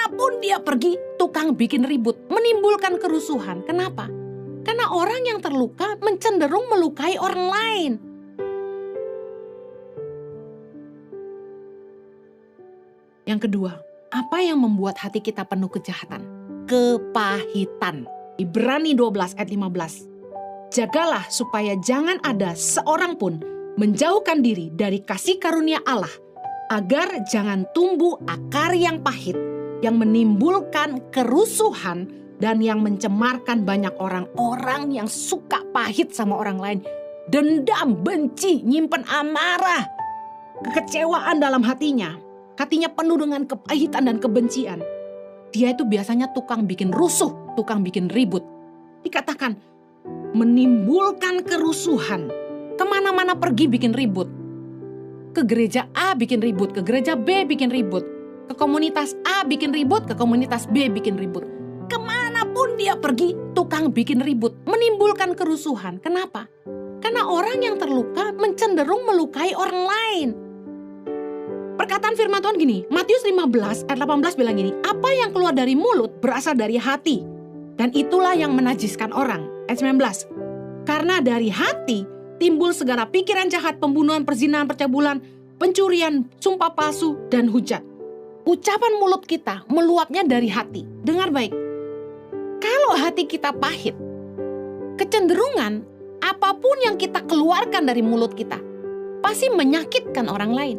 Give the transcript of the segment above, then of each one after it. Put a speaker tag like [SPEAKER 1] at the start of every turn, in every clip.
[SPEAKER 1] Kemanapun dia pergi, tukang bikin ribut, menimbulkan kerusuhan. Kenapa? Karena orang yang terluka cenderung melukai orang lain. Yang kedua, apa yang membuat hati kita penuh kejahatan? Kepahitan. Ibrani 12 ayat 15. Jagalah supaya jangan ada seorang pun menjauhkan diri dari kasih karunia Allah, agar jangan tumbuh akar yang pahit, yang menimbulkan kerusuhan dan yang mencemarkan banyak orang yang suka pahit sama orang lain. Dendam, benci, nyimpen amarah, kekecewaan dalam hatinya. Hatinya penuh dengan kepahitan dan kebencian. Dia itu biasanya tukang bikin rusuh, tukang bikin ribut. Dikatakan menimbulkan kerusuhan. Kemana-mana pergi bikin ribut. Ke gereja A bikin ribut, ke gereja B bikin ribut. Ke komunitas A bikin ribut, ke komunitas B bikin ribut. Kemanapun dia pergi, tukang bikin ribut. Menimbulkan kerusuhan. Kenapa? Karena orang yang terluka cenderung melukai orang lain. Perkataan firman Tuhan gini, Matius 15 ayat 18 bilang gini, apa yang keluar dari mulut berasal dari hati, dan itulah yang menajiskan orang. Ayat 19, karena dari hati timbul segala pikiran jahat, pembunuhan, perzinahan, percabulan, pencurian, sumpah palsu, dan hujat. Ucapan mulut kita meluapnya dari hati. Dengar baik, kalau hati kita pahit, kecenderungan apapun yang kita keluarkan dari mulut kita pasti menyakitkan orang lain.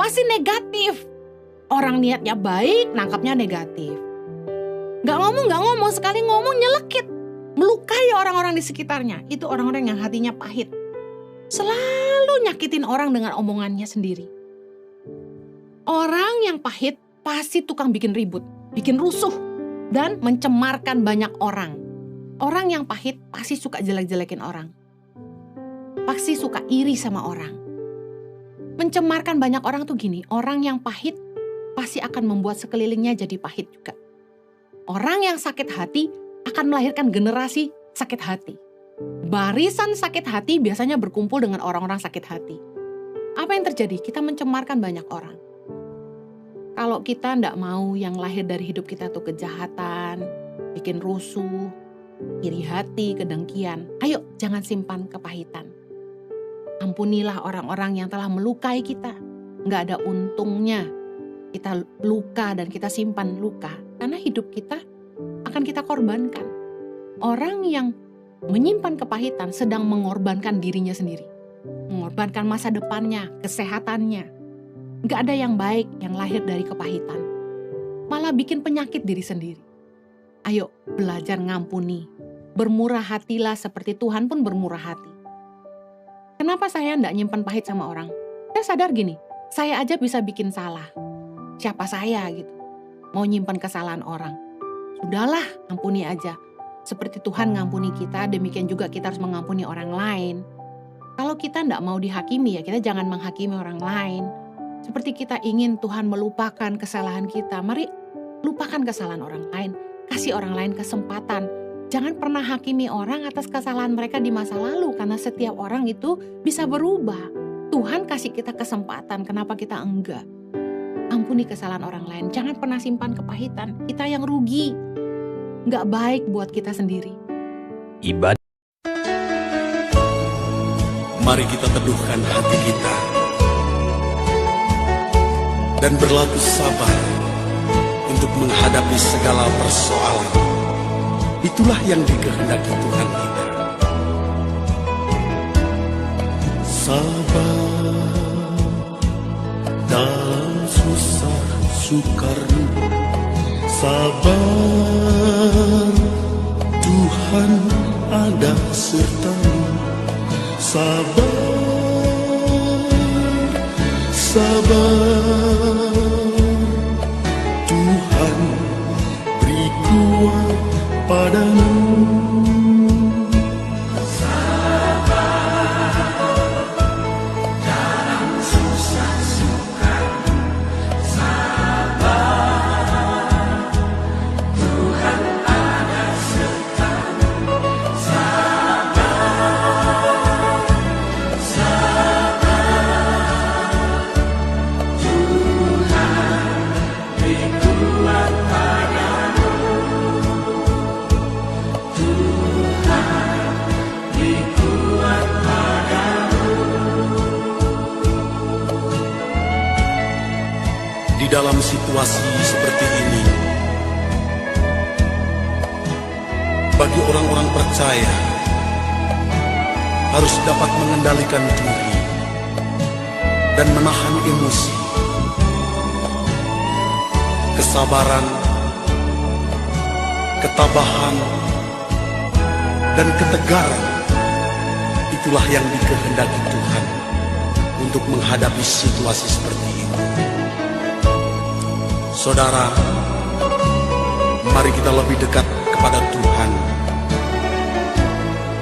[SPEAKER 1] Pasti negatif. Orang niatnya baik, nangkapnya negatif. Gak ngomong, sekali ngomong nyelekit. Melukai orang-orang di sekitarnya. Itu orang-orang yang hatinya pahit. Selalu nyakitin orang dengan omongannya sendiri. Orang yang pahit pasti tukang bikin ribut, bikin rusuh, dan mencemarkan banyak orang. Orang yang pahit pasti suka jelek-jelekin orang. Pasti suka iri sama orang. Mencemarkan banyak orang tuh gini, orang yang pahit pasti akan membuat sekelilingnya jadi pahit juga. Orang yang sakit hati akan melahirkan generasi sakit hati. Barisan sakit hati biasanya berkumpul dengan orang-orang sakit hati. Apa yang terjadi? Kita mencemarkan banyak orang. Kalau kita tidak mau yang lahir dari hidup kita tuh kejahatan, bikin rusuh, iri hati, kedengkian, ayo jangan simpan kepahitan. Ampunilah orang-orang yang telah melukai kita. Nggak ada untungnya kita luka dan kita simpan luka. Karena hidup kita akan kita korbankan. Orang yang menyimpan kepahitan sedang mengorbankan dirinya sendiri. Mengorbankan masa depannya, kesehatannya. Nggak ada yang baik yang lahir dari kepahitan. Malah bikin penyakit diri sendiri. Ayo belajar ngampuni. Bermurah hatilah seperti Tuhan pun bermurah hati. Kenapa saya enggak nyimpan pahit sama orang? Saya sadar gini, saya aja bisa bikin salah. Siapa saya gitu? Mau nyimpan kesalahan orang. Sudahlah, ampuni aja. Seperti Tuhan ngampuni kita, demikian juga kita harus mengampuni orang lain. Kalau kita enggak mau dihakimi ya kita jangan menghakimi orang lain. Seperti kita ingin Tuhan melupakan kesalahan kita, mari lupakan kesalahan orang lain. Kasih orang lain kesempatan. Jangan pernah hakimi orang atas kesalahan mereka di masa lalu, karena setiap orang itu bisa berubah. Tuhan kasih kita kesempatan, kenapa kita enggak? Ampuni kesalahan orang lain, jangan pernah simpan kepahitan. Kita yang rugi, enggak baik buat kita sendiri.
[SPEAKER 2] Ibadah. Mari kita teduhkan hati kita dan berlaku sabar untuk menghadapi segala persoalan. Itulah yang dikehendaki Tuhan kita. Sabar dalam susah sukar. Sabar, Tuhan ada sertamu. Sabar, sabar, Tuhan beri kuat padamu.
[SPEAKER 3] Sabar dalam susah suka. Sabar, Tuhan ada sertamu. Sabar,
[SPEAKER 2] dalam situasi seperti ini, bagi orang-orang percaya harus dapat mengendalikan diri dan menahan emosi. Kesabaran, ketabahan, dan ketegaran itulah yang dikehendaki Tuhan untuk menghadapi situasi seperti ini. Saudara, mari kita lebih dekat kepada Tuhan,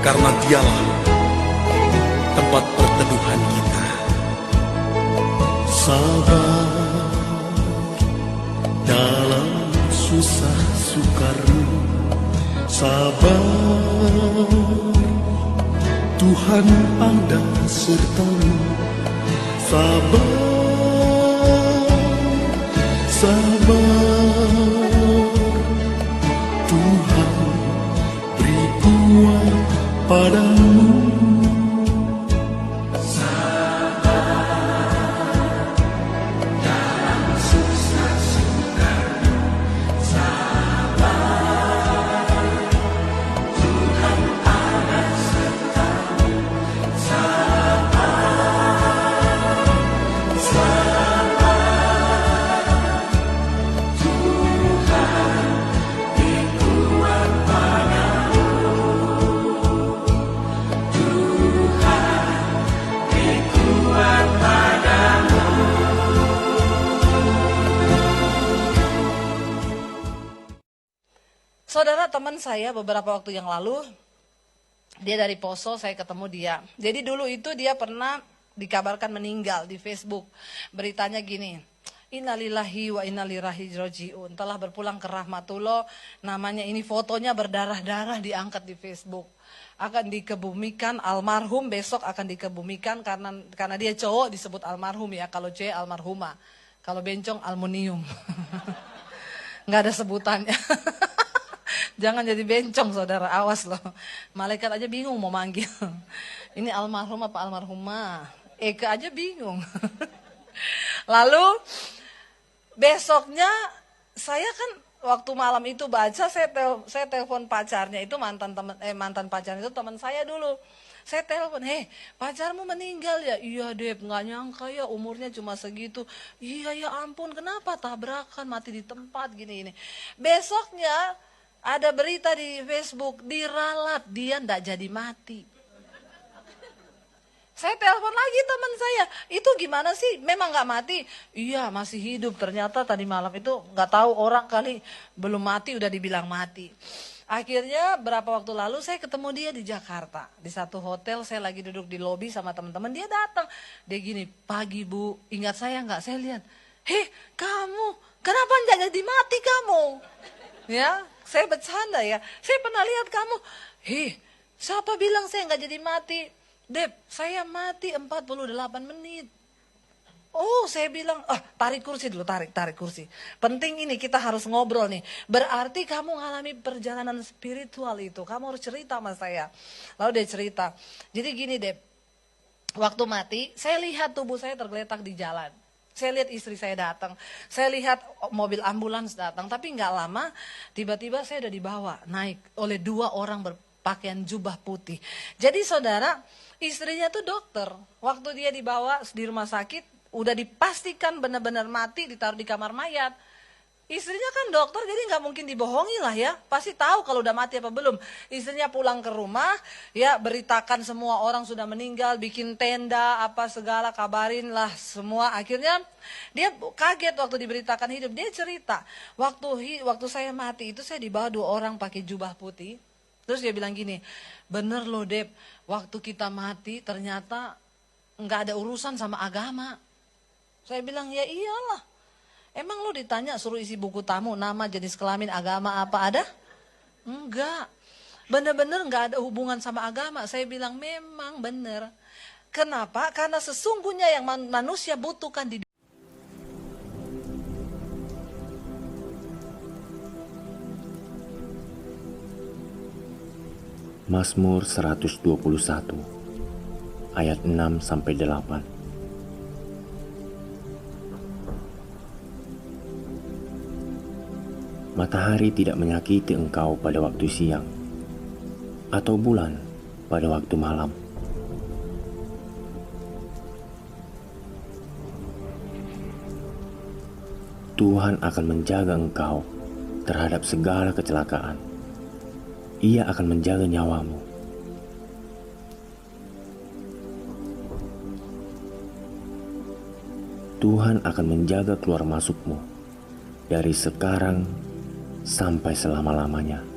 [SPEAKER 2] karena Dialah tempat perteduhan kita. Sabar dalam susah sukarmu, sabar, Tuhan ada sertamu. Sabar, sabar, Tuhan beri kuat padamu.
[SPEAKER 4] Saudara, teman saya beberapa waktu yang lalu, dia dari Poso, saya ketemu dia. Jadi dulu itu dia pernah dikabarkan meninggal di Facebook. Beritanya gini, innalillahi wa innalillahi rajiun, telah berpulang ke rahmatullah. Namanya ini, fotonya berdarah-darah diangkat di Facebook. Akan dikebumikan, almarhum besok akan dikebumikan, karena dia cowok disebut almarhum ya, kalau cewek almarhumah, kalau bencong aluminium. Nggak ada sebutannya. Jangan jadi bencong saudara, awas loh. Malaikat aja bingung mau manggil. Ini almarhum apa almarhumah? Eka aja bingung. Lalu besoknya saya kan waktu malam itu baca, saya telepon pacarnya itu, mantan pacarnya itu teman saya dulu. Saya telepon, pacarmu meninggal ya? Iya Dep, nggak nyangka ya umurnya cuma segitu. Iya ya ampun, kenapa tabrakan, mati di tempat gini. Besoknya ada berita di Facebook, diralat, dia ndak jadi mati. Saya telepon lagi teman saya, itu gimana sih? Memang nggak mati? Iya masih hidup. Ternyata tadi malam itu nggak tahu, orang kali belum mati udah dibilang mati. Akhirnya berapa waktu lalu saya ketemu dia di Jakarta, di satu hotel. Saya lagi duduk di lobi sama teman-teman, dia datang. Dia gini, pagi Bu, ingat saya nggak? Saya lihat, kamu, kenapa nggak jadi mati kamu? Ya, saya bercanda ya. Saya pernah lihat kamu. Siapa bilang saya nggak jadi mati? Dep, saya mati 48 menit. Oh, saya bilang, tarik kursi dulu, tarik kursi. Penting ini, kita harus ngobrol nih. Berarti kamu mengalami perjalanan spiritual itu. Kamu harus cerita sama saya. Lalu dia cerita. Jadi gini Dep, waktu mati, saya lihat tubuh saya tergeletak di jalan. Saya lihat istri saya datang, saya lihat mobil ambulans datang, tapi nggak lama tiba-tiba saya udah dibawa naik oleh 2 orang berpakaian jubah putih. Jadi saudara, istrinya tuh dokter. Waktu dia dibawa di rumah sakit, udah dipastikan benar-benar mati, ditaruh di kamar mayat. Istrinya kan dokter, jadi nggak mungkin dibohongi lah ya. Pasti tahu kalau udah mati apa belum. Istrinya pulang ke rumah, ya beritakan semua orang sudah meninggal, bikin tenda, apa segala, kabarin lah semua. Akhirnya dia kaget waktu diberitakan hidup. Dia cerita, waktu saya mati itu saya dibawa 2 orang pakai jubah putih. Terus dia bilang gini, bener loh Dep, waktu kita mati ternyata nggak ada urusan sama agama. Saya bilang, ya iyalah. Emang lo ditanya suruh isi buku tamu, nama, jenis kelamin, agama apa ada? Enggak. Bener-bener enggak ada hubungan sama agama. Saya bilang memang bener. Kenapa? Karena sesungguhnya yang manusia butuhkan di
[SPEAKER 5] Mazmur 121 ayat 6-8. Matahari tidak menyakiti engkau pada waktu siang, atau bulan pada waktu malam. Tuhan akan menjaga engkau terhadap segala kecelakaan. Ia akan menjaga nyawamu. Tuhan akan menjaga keluar masukmu dari sekarang sampai selama-lamanya.